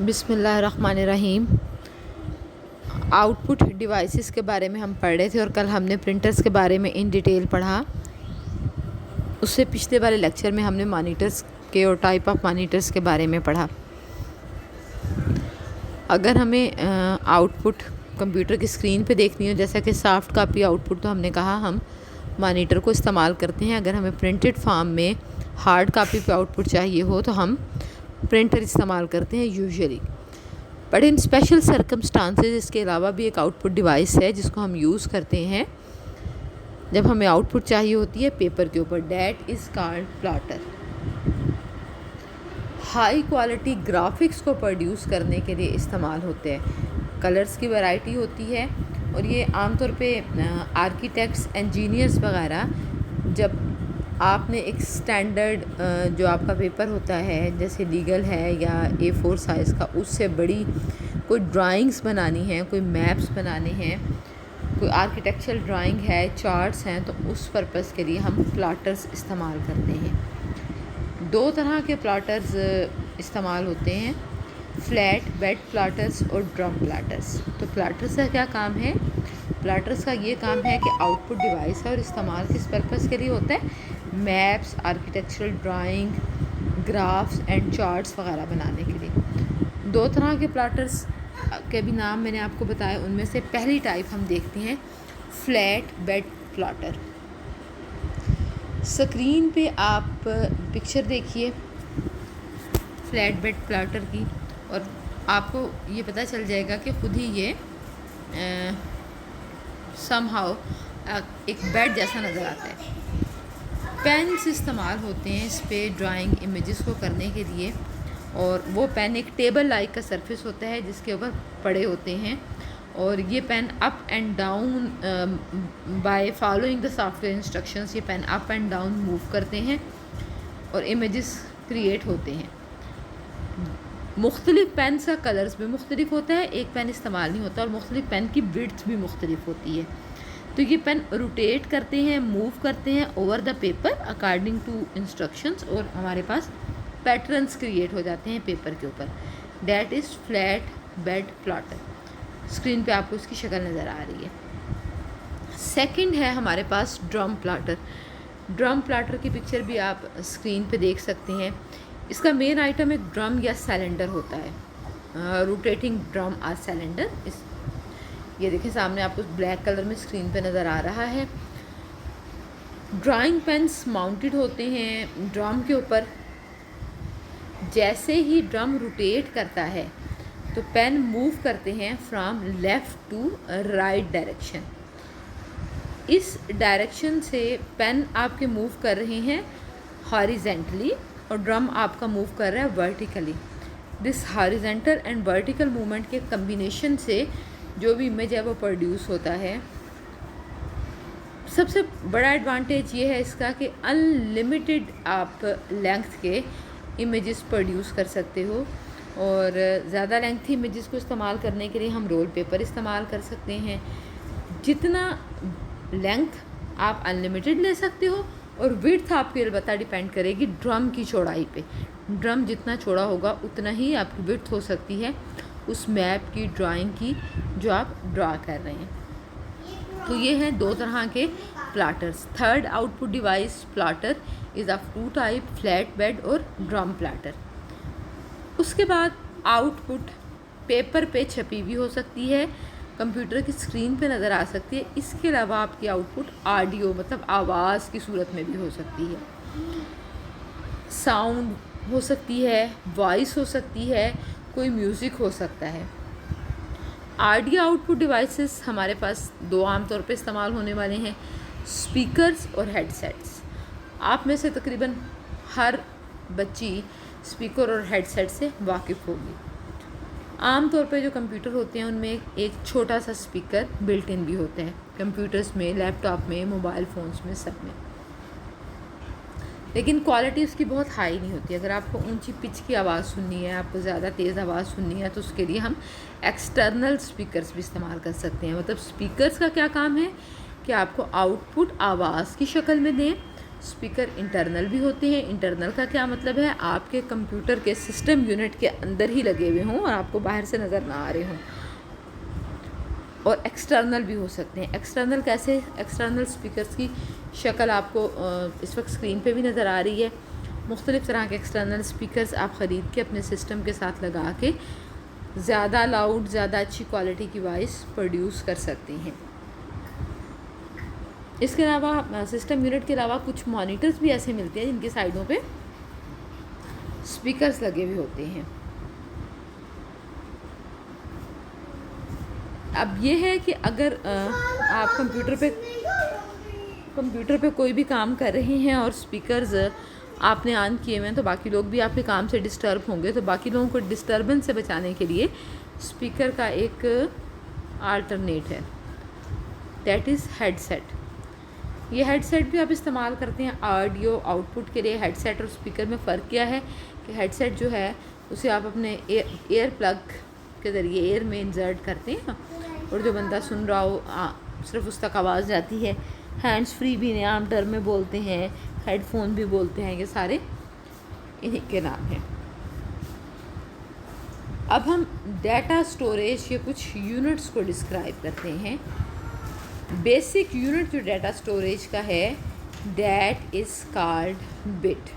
बिस्मिल्लाहिर्रहमानिर्रहीम। Output devices के बारे में हम पढ़ रहे थे और कल हमने प्रिंटर्स के बारे में इन डिटेल पढ़ा। उससे पिछले वाले लेक्चर में हमने मॉनिटर्स के और टाइप ऑफ मॉनिटर्स के बारे में पढ़ा। अगर हमें आउटपुट कंप्यूटर की स्क्रीन पे देखनी हो, जैसा कि सॉफ्ट कॉपी आउटपुट, तो हमने कहा हम मॉनिटर को इस्तेमाल करते हैं। अगर हमें प्रिंटेड फॉर्म में हार्ड कॉपी पे आउटपुट चाहिए हो तो हम प्रिंटर इस्तेमाल करते हैं usually. But in special circumstances इसके अलावा भी एक आउटपुट डिवाइस है जिसको हम यूज़ करते हैं जब हमें आउटपुट चाहिए होती है पेपर के ऊपर। That is called plotter. High quality graphics को प्रोड्यूस करने के लिए इस्तेमाल होते हैं। कलर्स की वैरायटी होती है और ये आमतौर पे आर्किटेक्ट्स, इंजीनियर्स वगैरह, जब आपने एक स्टैंडर्ड जो आपका पेपर होता है, जैसे लीगल है या A4 साइज़ का, उससे बड़ी कोई ड्राइंग्स बनानी है, कोई मैप्स बनाने हैं, कोई आर्किटेक्चरल ड्राइंग है, चार्ट्स हैं, तो उस पर्पस के लिए हम प्लॉटर्स इस्तेमाल करते हैं। दो तरह के प्लॉटर्स इस्तेमाल होते हैं, फ्लैट बेड प्लॉटर्स और ड्रम प्लॉटर्स। तो प्लॉटर्स का क्या काम है? प्लॉटर्स का ये काम है कि आउटपुट डिवाइस है और इस्तेमाल किस पर्पस के लिए होता है? Maps, architectural drawing, graphs and charts वगैरह बनाने के लिए। दो तरह के प्लॉटर्स के भी नाम मैंने आपको बताया। उनमें से पहली टाइप हम देखते हैं फ्लैट बेड प्लॉटर। स्क्रीन पे आप पिक्चर देखिए फ्लैट बेड प्लॉटर की और आपको ये पता चल जाएगा कि खुद ही ये समहाउ एक बेड जैसा नज़र आता है। पेन्स इस्तेमाल होते हैं इस पे ड्राइंग इमेजेस को करने के लिए, और वो पेन एक टेबल लाइक का सरफेस होता है जिसके ऊपर पड़े होते हैं, और ये pen up and down by following the software instructions, ये pen up and down move करते हैं और इमेजेस क्रिएट होते हैं। मुख्तलिफ पेन का कलर्स भी मुख्तलिफ होता है, एक पेन इस्तेमाल नहीं होता, और मुख्तलिफ पेन की विड्थ भी मुख्तलिफ होती है। तो ये पेन रोटेट करते हैं, मूव करते हैं over the paper according to instructions, और हमारे पास पैटर्न्स क्रिएट हो जाते हैं पेपर के ऊपर। That is flat bed plotter. Screen पे आपको इसकी शक्ल नज़र आ रही है। सेकंड है हमारे पास ड्रम प्लॉटर। ड्रम प्लॉटर की पिक्चर भी आप स्क्रीन पे देख सकते हैं। इसका मेन आइटम एक ड्रम या सिलेंडर होता है, रोटेटिंग ड्रम और सिलेंडर। ये देखिए सामने आपको ब्लैक कलर में स्क्रीन पे नज़र आ रहा है। ड्राइंग पेन्स माउंटेड होते हैं ड्रम के ऊपर। जैसे ही ड्रम रोटेट करता है तो पेन मूव करते हैं from left to right direction. इस डायरेक्शन से पेन आपके मूव कर रहे हैं हॉरिजेंटली और ड्रम आपका मूव कर रहा है vertically. This horizontal and vertical movement के कम्बिनेशन से जो भी इमेज है वो प्रोड्यूस होता है। सबसे बड़ा एडवांटेज ये है इसका कि अनलिमिटेड आप लेंथ के इमेजेस प्रोड्यूस कर सकते हो, और ज़्यादा लेंथी इमेजेस को इस्तेमाल करने के लिए हम रोल पेपर इस्तेमाल कर सकते हैं। जितना लेंथ आप अनलिमिटेड ले सकते हो, और विड्थ आपकी अलबत्ता डिपेंड करेगी ड्रम की चौड़ाई पे। ड्रम जितना चौड़ा होगा उतना ही आपकी विड्थ हो सकती है उस मैप की, ड्राइंग की जो आप ड्रा कर रहे हैं। तो ये हैं दो तरह के plotters. Third output device plotter is of two type, flat bed और ड्रम प्लॉटर। उसके बाद आउटपुट पेपर पे छपी भी हो सकती है, कंप्यूटर की स्क्रीन पे नज़र आ सकती है। इसके अलावा आपकी आउटपुट ऑडियो मतलब आवाज़ की सूरत में भी हो सकती है। साउंड हो सकती है, वॉइस हो सकती है, कोई म्यूज़िक हो सकता है। ऑडियो आउटपुट डिवाइसेस हमारे पास दो आम तौर पे इस्तेमाल होने वाले हैं, स्पीकर्स और हेडसेट्स। आप में से तकरीबन हर बच्ची स्पीकर और हेडसेट से वाकिफ़ होगी। आम तौर पे जो कंप्यूटर होते हैं उनमें एक छोटा सा स्पीकर बिल्ट इन भी होता है, कंप्यूटर्स में, लैपटॉप में, मोबाइल फ़ोन्स में, सब में। लेकिन क्वालिटी उसकी बहुत हाई नहीं होती। अगर आपको ऊंची पिच की आवाज़ सुननी है, आपको ज़्यादा तेज़ आवाज़ सुननी है, तो उसके लिए हम एक्सटर्नल स्पीकर्स भी इस्तेमाल कर सकते हैं। मतलब स्पीकर्स का क्या काम है कि आपको आउटपुट आवाज़ की शक्ल में दें, स्पीकर इंटरनल भी होते हैं। इंटरनल का क्या मतलब है, आपके कंप्यूटर के सिस्टम यूनिट के अंदर ही लगे हुए हों और आपको बाहर से नज़र ना आ रहे हों। और एक्सटर्नल भी हो सकते हैं। एक्सटर्नल कैसे, एक्सटर्नल स्पीकर्स की शक्ल आपको इस वक्त स्क्रीन पे भी नज़र आ रही है। मुख्तलिफ़ तरह के एक्सटर्नल स्पीकर्स आप ख़रीद के अपने सिस्टम के साथ लगा के ज़्यादा लाउड, ज़्यादा अच्छी क्वालिटी की वॉइस प्रोड्यूस कर सकती हैं। इसके अलावा सिस्टम यूनिट के अलावा कुछ मॉनिटर्स भी ऐसे मिलते हैं जिनकी साइडों पे स्पीकर्स लगे हुए होते हैं। अब ये है कि अगर आप कंप्यूटर पे कोई भी काम कर रहे हैं और स्पीकर्स आपने ऑन किए हुए हैं, तो बाकी लोग भी आपके काम से डिस्टर्ब होंगे। तो बाकी लोगों को डिस्टर्बेंस से बचाने के लिए स्पीकर का एक अल्टरनेट है, दैट इज़ हेडसेट। ये हेडसेट भी आप इस्तेमाल करते हैं ऑडियो आउटपुट के लिए। हेडसेट और स्पीकर में फ़र्क क्या है कि हेडसेट जो है उसे आप अपने एयर प्लग के ज़रिए एयर में इंसर्ट करते हैं और जो बंदा सुन रहा हो सिर्फ उस तक आवाज़ जाती है। हैंड्स फ्री भी इन्हें आम टर्म में बोलते हैं, हेडफोन भी बोलते हैं, ये सारे इन्हीं के नाम हैं। अब हम डाटा स्टोरेज के कुछ यूनिट्स को डिस्क्राइब करते हैं। बेसिक यूनिट जो डाटा स्टोरेज का है, that is called bit.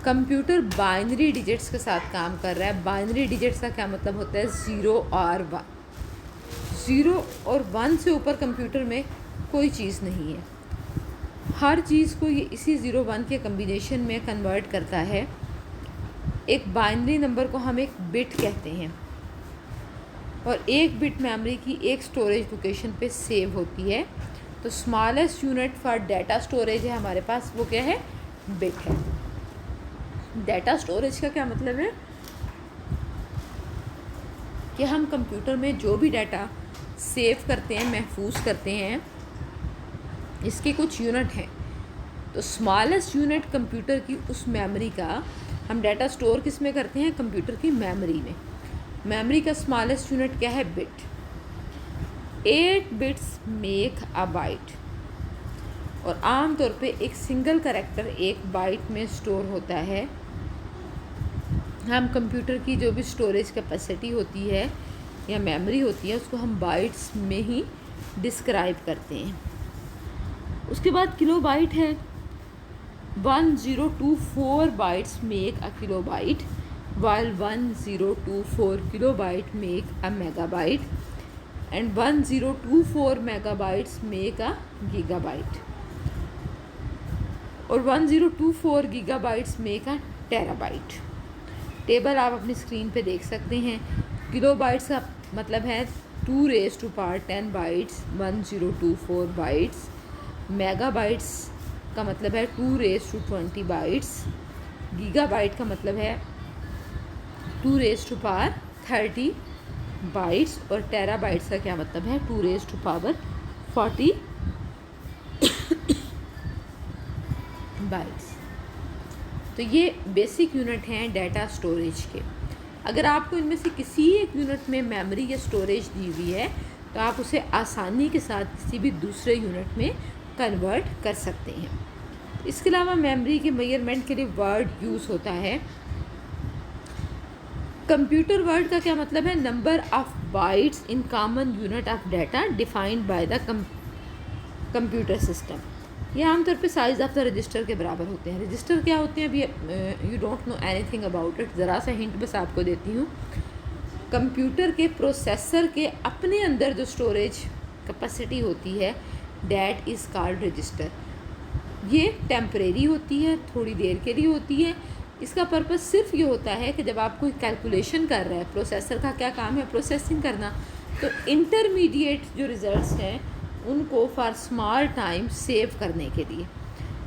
Computer binary digits के साथ काम कर रहा है। बाइनरी डिजिट्स का क्या मतलब होता है, 0 और 1। 0 और 1 से ऊपर कंप्यूटर में कोई चीज़ नहीं है। हर चीज़ को ये इसी 0-1 के कम्बिनेशन में कन्वर्ट करता है। एक बाइनरी नंबर को हम एक बिट कहते हैं और एक बिट मेमोरी की एक स्टोरेज लोकेशन पे सेव होती है। तो smallest unit for data storage है हमारे पास, वो क्या है, बिट है। डाटा स्टोरेज का क्या मतलब है कि हम कंप्यूटर में जो भी डाटा सेव करते हैं, महफूज करते हैं, इसके कुछ यूनिट हैं। तो स्मॉलेस्ट यूनिट कंप्यूटर की उस मेमोरी का हम डाटा स्टोर किस में करते हैं, कंप्यूटर की मेमोरी में। मेमोरी का स्मॉलेस्ट यूनिट क्या है, bit. 8 bits make a byte और आमतौर पे एक सिंगल कैरेक्टर एक बाइट में स्टोर होता है। हम कंप्यूटर की जो भी स्टोरेज कैपेसिटी होती है या मेमोरी होती है उसको हम बाइट्स में ही डिस्क्राइब करते हैं। उसके बाद किलोबाइट है। 1024 bytes make a kilobyte while 1024 kilobyte make a megabyte and 1024 megabytes make a gigabyte और 1024 gigabytes make a terabyte। Table आप अपनी स्क्रीन पे देख सकते हैं। किलोबाइट्स का मतलब है 2⁻10 बाइट्स 1024 बाइट्स। मेगाबाइट्स का मतलब है 2⁻20 बाइट्स। गीगाबाइट का मतलब है 2⁻30 बाइट्स और टेराबाइट्स का क्या मतलब है 2⁻40 बाइट्स। तो ये बेसिक यूनिट हैं डाटा स्टोरेज के। अगर आपको इनमें से किसी एक यूनिट में मेमोरी या स्टोरेज दी हुई है तो आप उसे आसानी के साथ किसी भी दूसरे यूनिट में कन्वर्ट कर सकते हैं। इसके अलावा मेमोरी के मेजरमेंट के लिए वर्ड यूज़ होता है। कंप्यूटर वर्ड का क्या मतलब है, number of bytes in common unit of data defined by the computer system. ये आमतौर पे साइज़ ऑफ द रजिस्टर के बराबर होते हैं। रजिस्टर क्या होते हैं, अभी you don't know anything about it, ज़रा सा हिंट बस आपको देती हूँ। कंप्यूटर के प्रोसेसर के अपने अंदर जो स्टोरेज कैपेसिटी होती है दैट इज़ कॉल्ड रजिस्टर। ये टेम्परेरी होती है, थोड़ी देर के लिए होती है। इसका पर्पस सिर्फ ये होता है कि जब आप कोई कैलकुलेशन कर रहे हैं, प्रोसेसर का क्या काम है, प्रोसेसिंग करना, तो इंटरमीडिएट जो रिज़ल्ट्स हैं उनको फॉर स्मॉल टाइम सेव करने के लिए।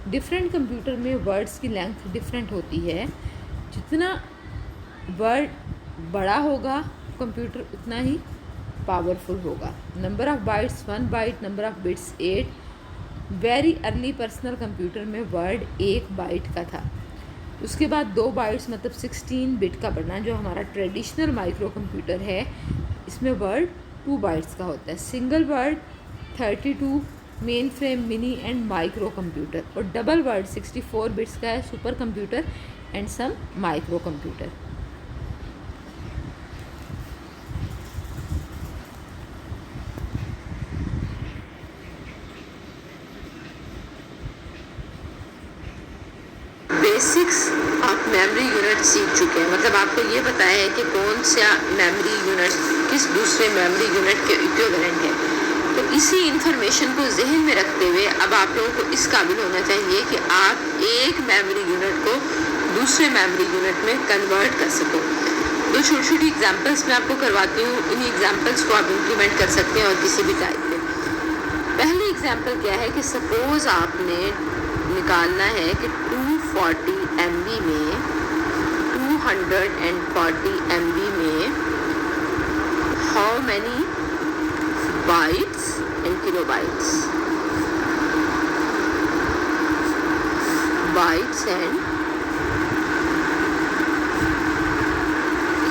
डिफरेंट कंप्यूटर में वर्ड्स की लेंथ डिफरेंट होती है। जितना वर्ड बड़ा होगा कंप्यूटर उतना ही पावरफुल होगा। Number of bytes 1 byte, number of bits 8। Very early personal computer में वर्ड 1 बाइट का था। उसके बाद 2 बाइट्स मतलब 16 बिट का बढ़ना, जो हमारा ट्रेडिशनल माइक्रो कंप्यूटर है इसमें वर्ड 2 बाइट्स का होता है। Single word 32 mainframe, mini and micro computer. और डबल वर्ड 64 बिट्स का है, super computer and some micro computer. Basics आप मेमोरी यूनिट सीख चुके हैं, मतलब आपको ये पता है कि कौन सा मेमोरी यूनिट किस दूसरे मेमोरी यूनिट के इक्विवेलेंट है। तो इसी इंफॉर्मेशन को जहन में रखते हुए अब आप लोगों को इस काबिल होना चाहिए कि आप एक मेमोरी यूनिट को दूसरे मेमोरी यूनिट में कन्वर्ट कर सको। दो छोटी छोटी एग्जांपल्स मैं आपको करवाती हूँ, इन एग्जांपल्स को आप इम्प्लीमेंट कर सकते हैं और किसी भी टाइप में। पहली एग्जांपल क्या है कि सपोज आपने निकालना है कि 240 MB में 240 MB में how many bytes and kilobytes, bytes and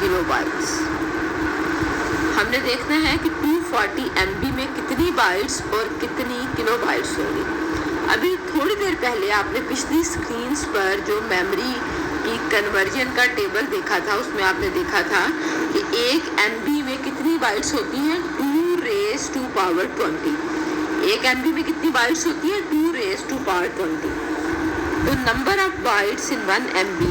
kilobytes. हमने देखना है कि 240 MB में कितनी बाइट्स और कितनी किलोबाइट्स होंगी। अभी थोड़ी देर पहले आपने पिछली स्क्रीन्स पर जो मेमोरी की कन्वर्जन का टेबल देखा था, उसमें आपने देखा था कि 1 MB में कितनी बाइट्स होती हैं, 2 raised to power 20। 1 MB में कितनी बाइट्स होती हैं, 2 raised to power 20। तो number of bytes in 1 MB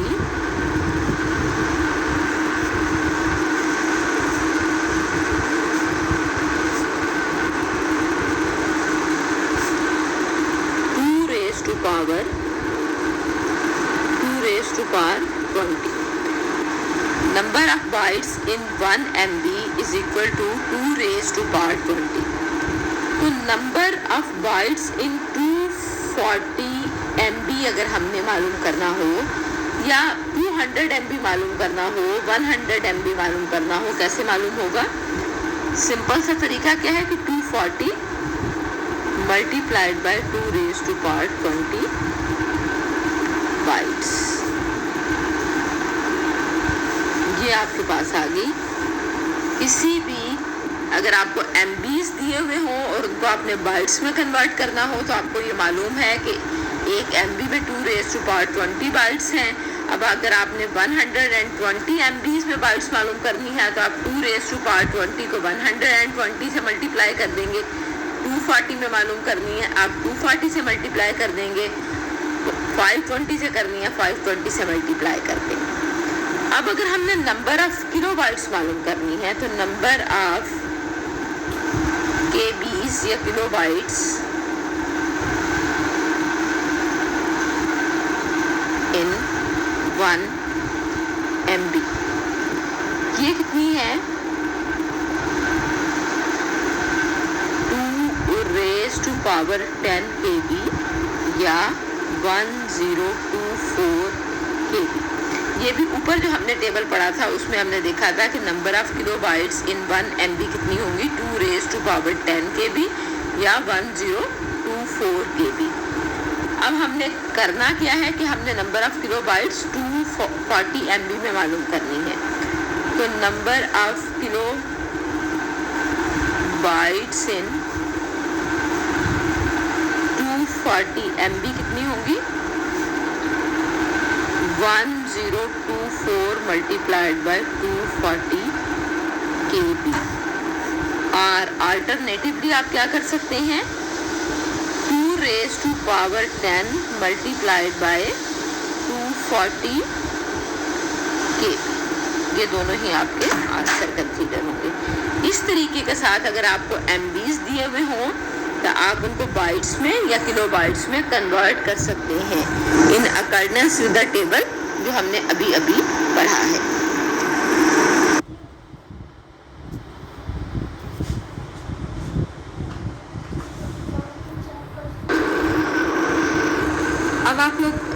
power 2 raised to power 20. Number of bytes in 1 MB is equal to 2 raised to power 20. तो number of bytes in 240 MB अगर हमने मालूम करना हो या 200 MB मालूम करना हो, 100 MB मालूम करना हो, कैसे मालूम होगा? सिंपल सा तरीका क्या है कि 240 multiplied by 2 raised to power 20 bytes। ये आपके पास आ गई। किसी भी अगर आपको MBs दिए हुए हों और उनको आपने बाइट्स में कन्वर्ट करना हो तो आपको ये मालूम है कि 1 MB में 2 raised to power 20 बाइट्स हैं। अब अगर आपने 120 MBs में बाइट्स मालूम करनी है तो आप 2 raised to power 20 को 120 से मल्टीप्लाई कर देंगे। 240 में मालूम करनी है, आप 240 से मल्टीप्लाई कर देंगे। 520 से करनी है, 520 से मल्टीप्लाई कर देंगे। अब अगर हमने नंबर ऑफ किलोबाइट्स मालूम करनी है तो नंबर ऑफ केबीज या किलोबाइट्स इन 1 MB ये कितनी है, 2 raised to power 10 KB या 1024 KB। ये भी ऊपर जो हमने टेबल पढ़ा था उसमें हमने देखा था कि number of kilobytes in 1 MB कितनी होंगी, 2 raised to power 10 KB या 1024 KB। अब हमने करना क्या है कि हमने नंबर ऑफ किलोबाइट्स 240 MB में मालूम करनी है। तो number of kilo bytes in 240 MB कितनी होंगी, 1024 मल्टीप्लाइड बाय 240 KB। और अल्टरनेटिवली आप क्या कर सकते हैं, 2 raised to power 10 multiplied by 240 KB। ये दोनों ही आपके आंसर कंसीडर होंगे। इस तरीके के साथ अगर आपको MBs दिए हुए हों तो आप उनको बाइट्स में या किलो बाइट्स में कन्वर्ट कर सकते हैं in accordance with the table जो हमने अभी अभी पढ़ा है। अब आप लोग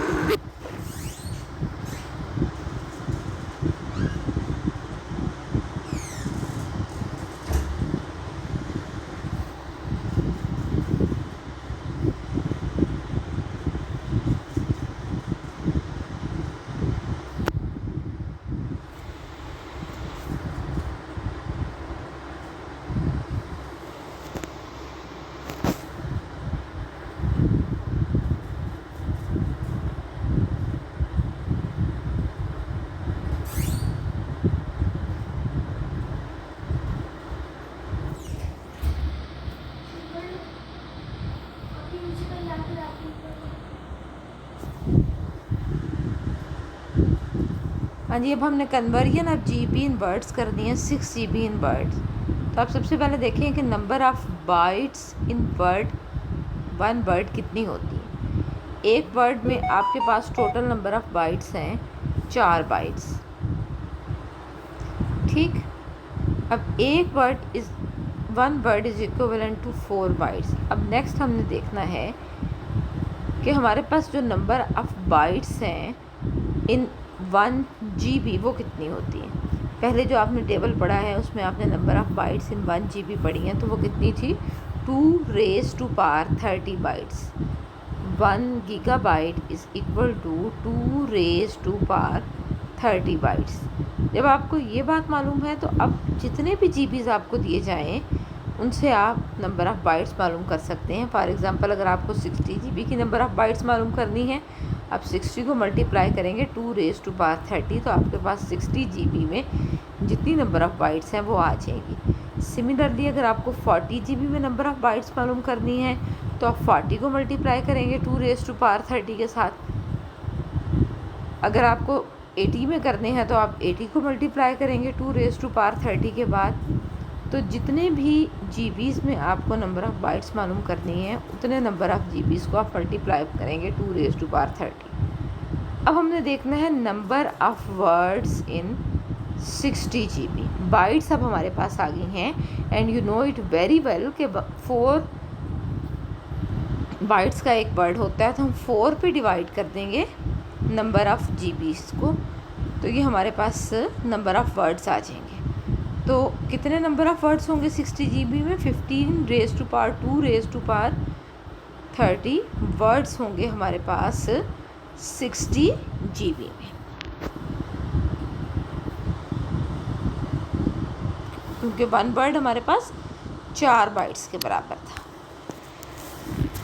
हाँ जी, अब हमने conversion of GB in words कर दिए हैं 6 GB इन वर्ड्स। तो आप सबसे पहले देखें कि number of bytes in word, one word कितनी होती है। एक वर्ड में आपके पास टोटल नंबर ऑफ़ बाइट्स हैं 4 बाइट्स, ठीक। अब एक word is, one word is equivalent to 4 bytes. अब नेक्स्ट हमने देखना है कि हमारे पास जो नंबर ऑफ़ बाइट्स हैं इन 1 GB वो कितनी होती है। पहले जो आपने टेबल पढ़ा है उसमें आपने number of bytes in 1 GB पढ़ी हैं, तो वो कितनी थी, 2⁻30 bytes. 1 gigabyte is equal to 2⁻30 bytes. जब आपको ये बात मालूम है तो अब जितने भी GBs आपको दिए जाएँ उनसे आप नंबर ऑफ़ बाइट्स मालूम कर सकते हैं। फॉर एग्ज़ाम्पल अगर आपको 60 GB की नंबर ऑफ़ बाइट्स मालूम करनी है, आप 60 को मल्टीप्लाई करेंगे 2⁻30, तो आपके पास 60 GB में जितनी नंबर ऑफ़ बाइट्स हैं वो आ जाएगी। सिमिलरली अगर आपको 40 GB में नंबर ऑफ़ बाइट्स मालूम करनी है तो आप 40 को मल्टीप्लाई करेंगे 2⁻30 के साथ। अगर आपको 80 में करने हैं तो आप 80 को मल्टीप्लाई करेंगे 2⁻30 के बाद। तो जितने भी GBs में आपको नंबर ऑफ़ बाइट्स मालूम करनी है उतने नंबर ऑफ़ GBs को आप मल्टीप्लाई करेंगे 2⁻30। अब हमने देखना है number of words in 60 GB। Bytes अब हमारे पास आ गई हैं and you know it very well कि 4 बाइट्स का एक वर्ड होता है, तो हम 4 पे डिवाइड कर देंगे नंबर ऑफ़ GBs को, तो ये हमारे पास नंबर ऑफ़ वर्ड्स आ जाएंगे। तो कितने नंबर ऑफ़ वर्ड्स होंगे 60 GB में, 15⁻²⁻30 वर्ड्स होंगे हमारे पास 60 GB में, क्योंकि वन वर्ड हमारे पास 4 बाइट्स के बराबर था।